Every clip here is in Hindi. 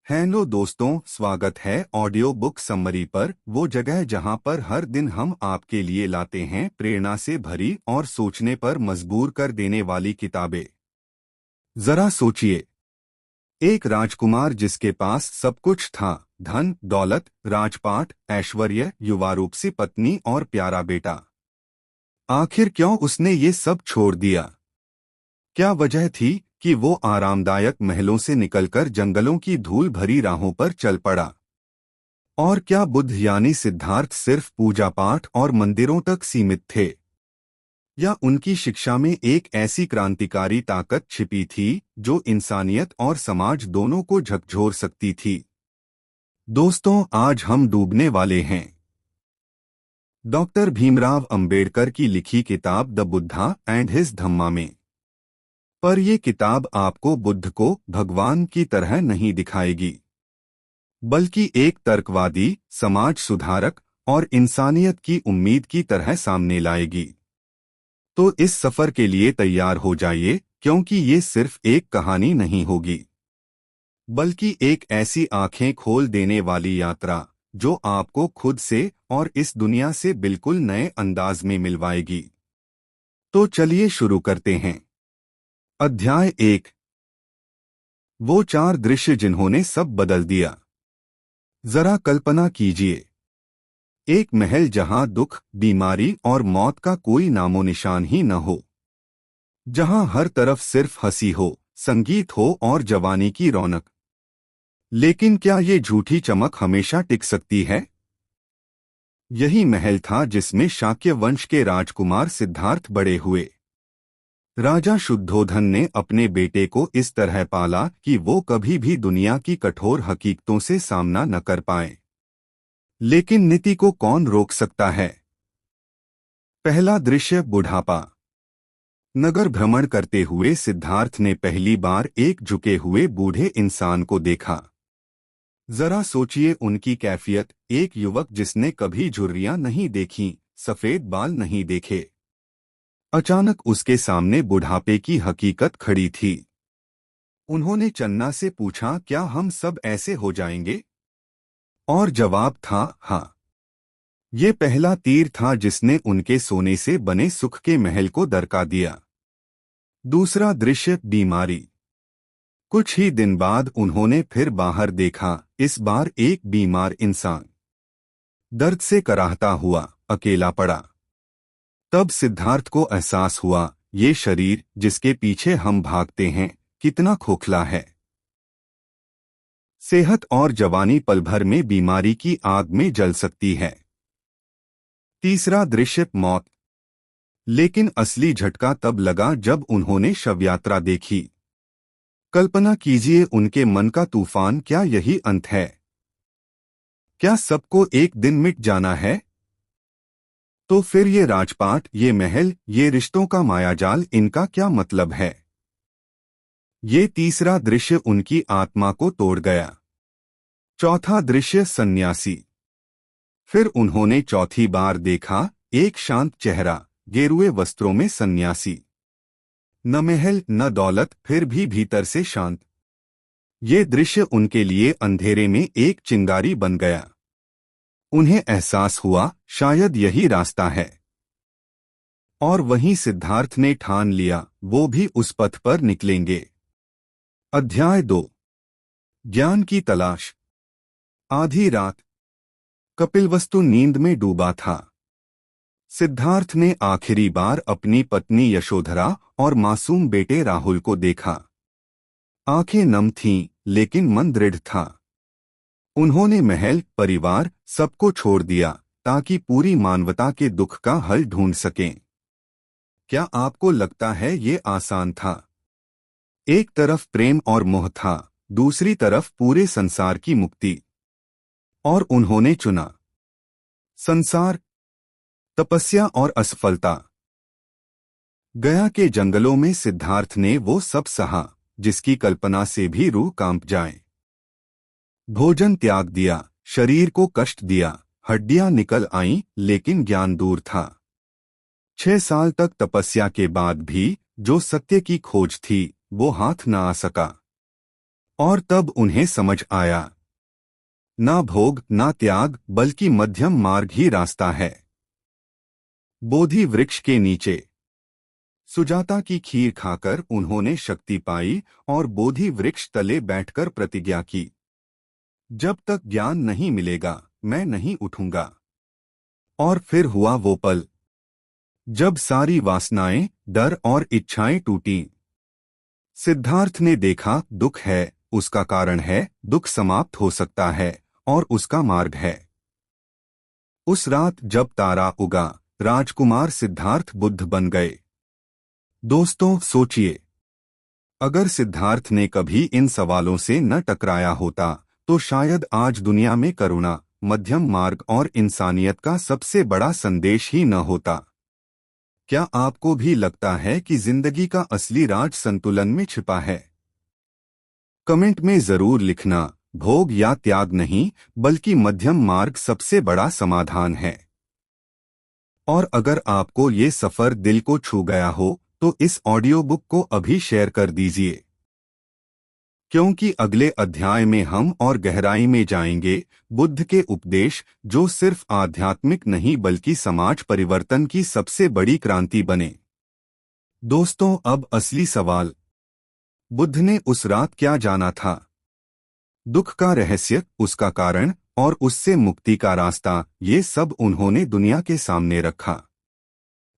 हेलो दोस्तों, स्वागत है ऑडियो बुक समरी पर, वो जगह जहां पर हर दिन हम आपके लिए लाते हैं प्रेरणा से भरी और सोचने पर मजबूर कर देने वाली किताबें। जरा सोचिए, एक राजकुमार जिसके पास सब कुछ था, धन दौलत, राजपाट, ऐश्वर्य, युवा रूपसी पत्नी और प्यारा बेटा। आखिर क्यों उसने ये सब छोड़ दिया? क्या वजह थी कि वो आरामदायक महलों से निकलकर जंगलों की धूल भरी राहों पर चल पड़ा? और क्या बुद्ध यानी सिद्धार्थ सिर्फ पूजा पाठ और मंदिरों तक सीमित थे, या उनकी शिक्षा में एक ऐसी क्रांतिकारी ताकत छिपी थी जो इंसानियत और समाज दोनों को झकझोर सकती थी? दोस्तों, आज हम डूबने वाले हैं डॉक्टर भीमराव अंबेडकर की लिखी किताब द बुद्धा एंड हिज धम्मा में। पर यह किताब आपको बुद्ध को भगवान की तरह नहीं दिखाएगी, बल्कि एक तर्कवादी, समाज सुधारक और इंसानियत की उम्मीद की तरह सामने लाएगी। तो इस सफर के लिए तैयार हो जाइए, क्योंकि ये सिर्फ एक कहानी नहीं होगी, बल्कि एक ऐसी आंखें खोल देने वाली यात्रा जो आपको खुद से और इस दुनिया से बिल्कुल नए अंदाज में मिलवाएगी। तो चलिए शुरू करते हैं। अध्याय 1। वो 4 दृश्य जिन्होंने सब बदल दिया। जरा कल्पना कीजिए, एक महल जहां दुख, बीमारी और मौत का कोई नामो निशान ही न हो, जहां हर तरफ सिर्फ हंसी हो, संगीत हो और जवानी की रौनक। लेकिन क्या ये झूठी चमक हमेशा टिक सकती है? यही महल था जिसमें शाक्य वंश के राजकुमार सिद्धार्थ बड़े हुए। राजा शुद्धोधन ने अपने बेटे को इस तरह पाला कि वो कभी भी दुनिया की कठोर हकीकतों से सामना न कर पाए। लेकिन नीति को कौन रोक सकता है? पहला दृश्य, बुढ़ापा। नगर भ्रमण करते हुए सिद्धार्थ ने पहली बार एक झुके हुए बूढ़े इंसान को देखा। जरा सोचिए उनकी कैफियत, एक युवक जिसने कभी झुर्रियां नहीं देखीं, सफेद बाल नहीं देखे। अचानक उसके सामने बुढ़ापे की हकीकत खड़ी थी। उन्होंने चन्ना से पूछा, क्या हम सब ऐसे हो जाएंगे? और जवाब था, हाँ। ये पहला तीर था जिसने उनके सोने से बने सुख के महल को दरका दिया। दूसरा दृश्य, बीमारी। कुछ ही दिन बाद उन्होंने फिर बाहर देखा, इस बार एक बीमार इंसान, दर्द से कराहता हुआ, अकेला पड़ा। तब सिद्धार्थ को एहसास हुआ, ये शरीर जिसके पीछे हम भागते हैं कितना खोखला है। सेहत और जवानी पल भर में बीमारी की आग में जल सकती है। तीसरा दृश्य, मौत। लेकिन असली झटका तब लगा जब उन्होंने शवयात्रा देखी। कल्पना कीजिए उनके मन का तूफान, क्या यही अंत है? क्या सबको एक दिन मिट जाना है? तो फिर ये राजपाट, ये महल, ये रिश्तों का मायाजाल, इनका क्या मतलब है? ये तीसरा दृश्य उनकी आत्मा को तोड़ गया। चौथा दृश्य, सन्यासी। फिर उन्होंने चौथी बार देखा, एक शांत चेहरा, गेरुए वस्त्रों में सन्यासी। न महल न दौलत, फिर भी भीतर से शांत। ये दृश्य उनके लिए अंधेरे में एक चिंगारी बन गया। उन्हें एहसास हुआ, शायद यही रास्ता है। और वहीं सिद्धार्थ ने ठान लिया, वो भी उस पथ पर निकलेंगे। अध्याय 2। ज्ञान की तलाश। आधी रात, कपिलवस्तु नींद में डूबा था। सिद्धार्थ ने आखिरी बार अपनी पत्नी यशोधरा और मासूम बेटे राहुल को देखा। आंखें नम थीं, लेकिन मन दृढ़ था। उन्होंने महल, परिवार, सबको छोड़ दिया ताकि पूरी मानवता के दुख का हल ढूंढ सकें। क्या आपको लगता है ये आसान था? एक तरफ प्रेम और मोह था, दूसरी तरफ पूरे संसार की मुक्ति। और उन्होंने चुना संसार, तपस्या और असफलता। गया के जंगलों में सिद्धार्थ ने वो सब सहा जिसकी कल्पना से भी रूह कांप जाए। भोजन त्याग दिया, शरीर को कष्ट दिया, हड्डियां निकल आईं, लेकिन ज्ञान दूर था। 6 साल तक तपस्या के बाद भी जो सत्य की खोज थी वो हाथ न आ सका। और तब उन्हें समझ आया, ना भोग ना त्याग बल्कि मध्यम मार्ग ही रास्ता है। बोधि वृक्ष के नीचे सुजाता की खीर खाकर उन्होंने शक्ति पाई और बोधि वृक्ष तले बैठकर प्रतिज्ञा की, जब तक ज्ञान नहीं मिलेगा मैं नहीं उठूंगा। और फिर हुआ वो पल जब सारी वासनाएं, डर और इच्छाएं टूटीं। सिद्धार्थ ने देखा दुख है, उसका कारण है, दुख समाप्त हो सकता है और उसका मार्ग है। उस रात जब तारा उगा, राजकुमार सिद्धार्थ बुद्ध बन गए। दोस्तों सोचिए, अगर सिद्धार्थ ने कभी इन सवालों से न टकराया होता तो शायद आज दुनिया में करुणा, मध्यम मार्ग और इंसानियत का सबसे बड़ा संदेश ही न होता। क्या आपको भी लगता है कि जिंदगी का असली राज संतुलन में छिपा है? कमेंट में जरूर लिखना, भोग या त्याग नहीं बल्कि मध्यम मार्ग सबसे बड़ा समाधान है। और अगर आपको ये सफर दिल को छू गया हो तो इस ऑडियो बुक को अभी शेयर कर दीजिए, क्योंकि अगले अध्याय में हम और गहराई में जाएंगे बुद्ध के उपदेश, जो सिर्फ आध्यात्मिक नहीं बल्कि समाज परिवर्तन की सबसे बड़ी क्रांति बने। दोस्तों अब असली सवाल, बुद्ध ने उस रात क्या जाना था? दुख का रहस्य, उसका कारण और उससे मुक्ति का रास्ता, ये सब उन्होंने दुनिया के सामने रखा।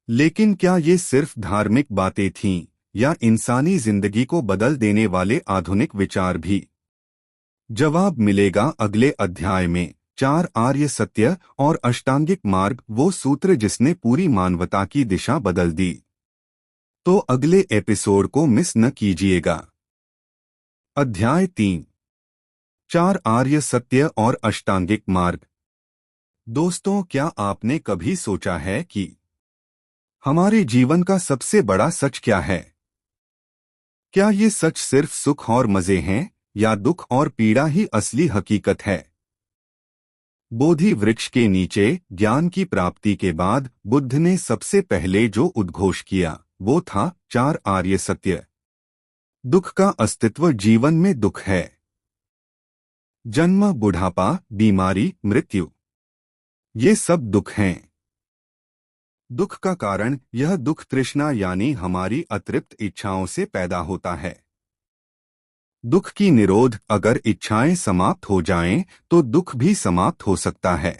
लेकिन क्या ये सिर्फ धार्मिक बातें थीं या इंसानी जिंदगी को बदल देने वाले आधुनिक विचार भी? जवाब मिलेगा अगले अध्याय में। 4 आर्य सत्य और अष्टांगिक मार्ग, वो सूत्र जिसने पूरी मानवता की दिशा बदल दी। तो अगले एपिसोड को मिस न कीजिएगा। अध्याय 3, 4 आर्य सत्य और अष्टांगिक मार्ग। दोस्तों क्या आपने कभी सोचा है कि हमारे जीवन का सबसे बड़ा सच क्या है? क्या ये सच सिर्फ सुख और मजे हैं या दुख और पीड़ा ही असली हकीकत है? बोधि वृक्ष के नीचे ज्ञान की प्राप्ति के बाद बुद्ध ने सबसे पहले जो उद्घोष किया वो था 4 आर्य सत्य। दुख का अस्तित्व, जीवन में दुख है। जन्म, बुढ़ापा, बीमारी, मृत्यु, ये सब दुख हैं। दुख का कारण, यह दुख तृष्णा यानी हमारी अतृप्त इच्छाओं से पैदा होता है। दुख की निरोध, अगर इच्छाएं समाप्त हो जाएं तो दुख भी समाप्त हो सकता है।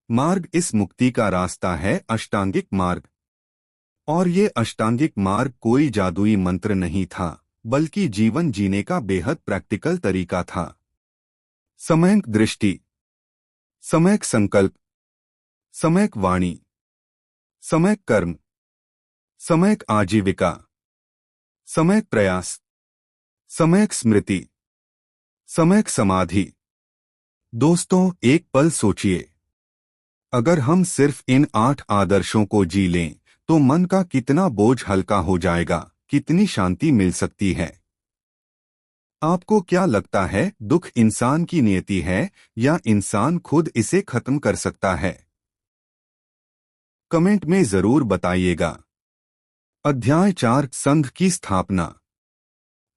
मार्ग, इस मुक्ति का रास्ता है अष्टांगिक मार्ग। और ये अष्टांगिक मार्ग कोई जादुई मंत्र नहीं था बल्कि जीवन जीने का बेहद प्रैक्टिकल तरीका था। सम्यक दृष्टि, सम्यक संकल्प, सम्यक वाणी, सम्यक कर्म, सम्यक आजीविका, सम्यक प्रयास, सम्यक स्मृति, सम्यक समाधि। दोस्तों एक पल सोचिए, अगर हम सिर्फ इन 8 आदर्शों को जी लें तो मन का कितना बोझ हल्का हो जाएगा, कितनी शांति मिल सकती है। आपको क्या लगता है, दुख इंसान की नियति है या इंसान खुद इसे खत्म कर सकता है? कमेंट में जरूर बताइएगा। अध्याय 4, संघ की स्थापना।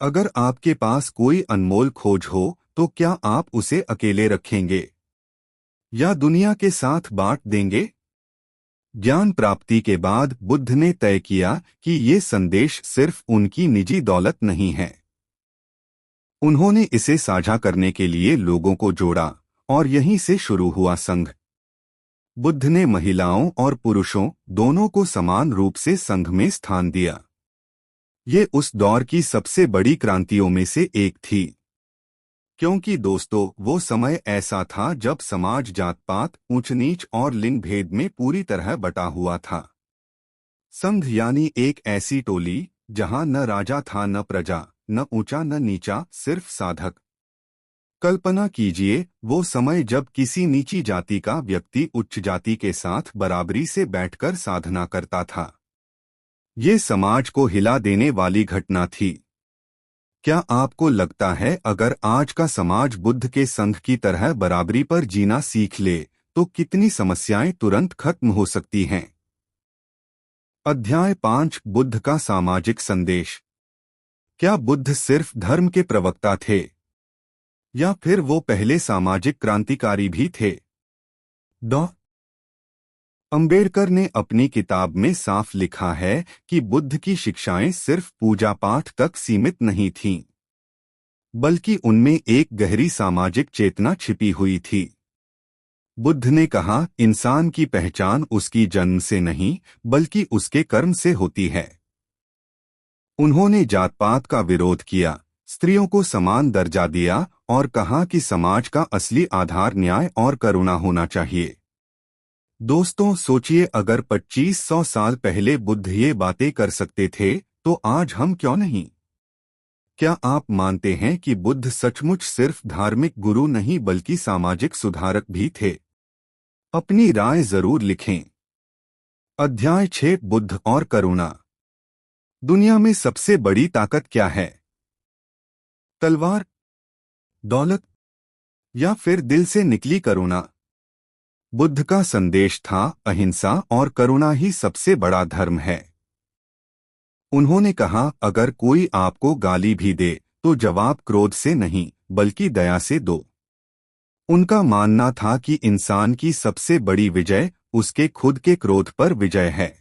अगर आपके पास कोई अनमोल खोज हो तो क्या आप उसे अकेले रखेंगे या दुनिया के साथ बांट देंगे? ज्ञान प्राप्ति के बाद बुद्ध ने तय किया कि ये संदेश सिर्फ उनकी निजी दौलत नहीं है। उन्होंने इसे साझा करने के लिए लोगों को जोड़ा और यहीं से शुरू हुआ संघ। बुद्ध ने महिलाओं और पुरुषों दोनों को समान रूप से संघ में स्थान दिया। ये उस दौर की सबसे बड़ी क्रांतियों में से एक थी, क्योंकि दोस्तों वो समय ऐसा था जब समाज जात पात, ऊंच नीच और लिंग भेद में पूरी तरह बटा हुआ था। संघ यानी एक ऐसी टोली जहां न राजा था न प्रजा, न ऊंचा न नीचा, सिर्फ साधक। कल्पना कीजिए वो समय जब किसी नीची जाति का व्यक्ति उच्च जाति के साथ बराबरी से बैठकर साधना करता था। ये समाज को हिला देने वाली घटना थी। क्या आपको लगता है अगर आज का समाज बुद्ध के संघ की तरह बराबरी पर जीना सीख ले तो कितनी समस्याएं तुरंत खत्म हो सकती हैं? अध्याय 5, बुद्ध का सामाजिक संदेश। क्या बुद्ध सिर्फ धर्म के प्रवक्ता थे या फिर वो पहले सामाजिक क्रांतिकारी भी थे? डॉ अंबेडकर ने अपनी किताब में साफ लिखा है कि बुद्ध की शिक्षाएं सिर्फ पूजा पाठ तक सीमित नहीं थीं, बल्कि उनमें एक गहरी सामाजिक चेतना छिपी हुई थी। बुद्ध ने कहा, इंसान की पहचान उसकी जन्म से नहीं बल्कि उसके कर्म से होती है। उन्होंने जात पात का विरोध किया, स्त्रियों को समान दर्जा दिया और कहा कि समाज का असली आधार न्याय और करुणा होना चाहिए। दोस्तों, सोचिए, अगर 2500 साल पहले बुद्ध ये बातें कर सकते थे तो आज हम क्यों नहीं? क्या आप मानते हैं कि बुद्ध सचमुच सिर्फ धार्मिक गुरु नहीं बल्कि सामाजिक सुधारक भी थे? अपनी राय जरूर लिखें। अध्याय 6, बुद्ध और करुणा। दुनिया में सबसे बड़ी ताकत क्या है? तलवार, दौलत या फिर दिल से निकली करुणा? बुद्ध का संदेश था, अहिंसा और करुणा ही सबसे बड़ा धर्म है। उन्होंने कहा, अगर कोई आपको गाली भी दे तो जवाब क्रोध से नहीं बल्कि दया से दो। उनका मानना था कि इंसान की सबसे बड़ी विजय उसके खुद के क्रोध पर विजय है।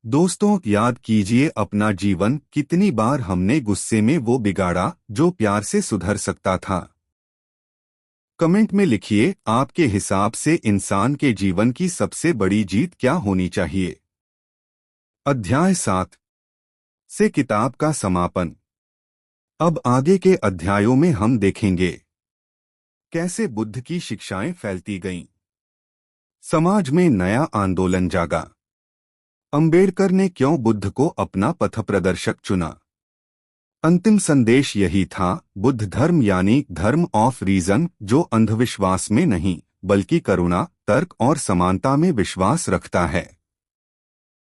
दोस्तों, याद कीजिए अपना जीवन, कितनी बार हमने गुस्से में वो बिगाड़ा जो प्यार से सुधर सकता था। कमेंट में लिखिए, आपके हिसाब से इंसान के जीवन की सबसे बड़ी जीत क्या होनी चाहिए? अध्याय 7 से किताब का समापन। अब आगे के अध्यायों में हम देखेंगे कैसे बुद्ध की शिक्षाएं फैलती गईं। समाज में नया आंदोलन जागा। अंबेडकर ने क्यों बुद्ध को अपना पथप्रदर्शक चुना? अंतिम संदेश यही था, बुद्ध धर्म यानी धर्म ऑफ रीजन, जो अंधविश्वास में नहीं बल्कि करुणा, तर्क और समानता में विश्वास रखता है।